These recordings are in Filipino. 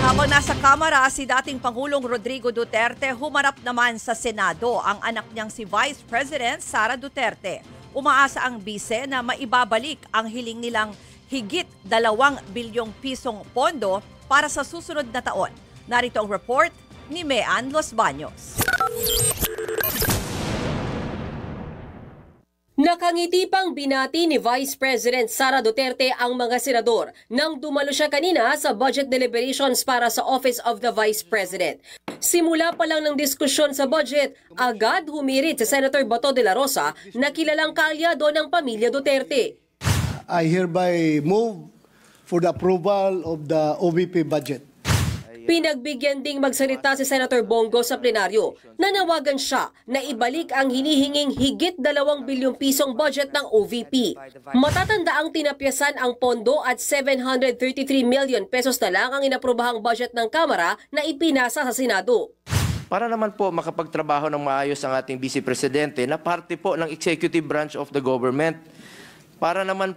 Habang nasa Kamara, si dating Pangulong Rodrigo Duterte humarap naman sa Senado ang anak niyang si Vice President Sara Duterte. Umaasa ang bise na maibabalik ang hiling nilang higit 2 bilyong pisong pondo para sa susunod na taon. Narito ang report ni Mean Los Baños. Nakangiti pang binati ni Vice President Sara Duterte ang mga senador nang dumalo siya kanina sa budget deliberations para sa Office of the Vice President. Simula pa lang ng diskusyon sa budget, agad humirit si Senator Bato de la Rosa na kilalang kaalyado ng pamilya Duterte. I hereby move for the approval of the OVP budget. Pinagbigyan ding magsalita si Senator Bongo sa plenaryo. Nanawagan siya na ibalik ang hinihinging higit 2 bilyong pisong budget ng OVP. Matatanda ang tinapyasan ang pondo at 733 million pesos na lang ang inaprobahang budget ng Kamara na ipinasa sa Senado. Para naman po makapagtrabaho ng maayos ang ating Vice Presidente na parte po ng executive branch of the government. Para naman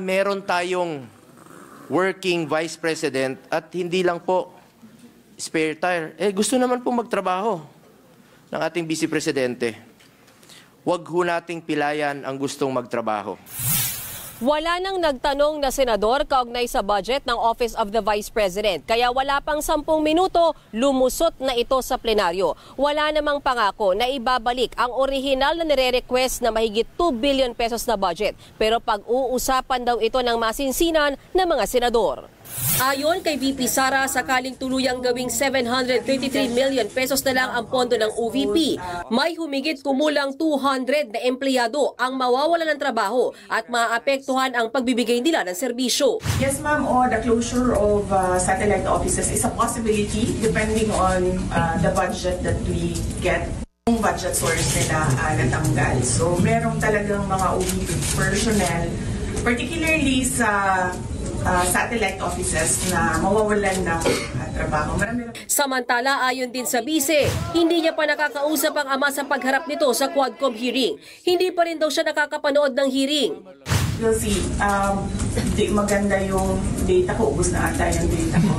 meron tayong working Vice President at hindi lang po spare tire. Gusto naman po magtrabaho ng ating Vice Presidente. Huwag ho nating pilayan ang gustong magtrabaho. Wala nang nagtanong na senador kaugnay sa budget ng Office of the Vice President. Kaya wala pang 10 minuto, lumusot na ito sa plenaryo. Wala namang pangako na ibabalik ang orihinal na nire-request na mahigit 2 billion pesos na budget. Pero pag-uusapan daw ito ng masinsinan ng mga senador. Ayon kay VP Sara, sakaling tuluyang gawing 733 million pesos na lang ang pondo ng OVP, may humigit kumulang 200 na empleyado ang mawawalan ng trabaho at maapektuhan ang pagbibigay nila ng serbisyo. Yes, ma'am, the closure of satellite offices is a possibility depending on the budget that we get. Yung budget source nila natanggal. So, merong talagang mga OVP personnel, particularly sa satellite offices na mawawalan ng trabaho. Samantala, ayon din sa bise, hindi niya pa nakakausap ang ama sa pagharap nito sa Quadcom hearing. Hindi pa rin daw siya nakakapanood ng hearing. You'll see, maganda yung data ko. Ubus na ata yung data ko.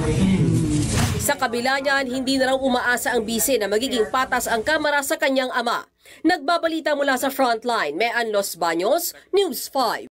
Sa kabila niyan, hindi na raw umaasa ang bise na magiging patas ang Kamara sa kanyang ama. Nagbabalita mula sa Frontline, Mean Los Baños, News 5.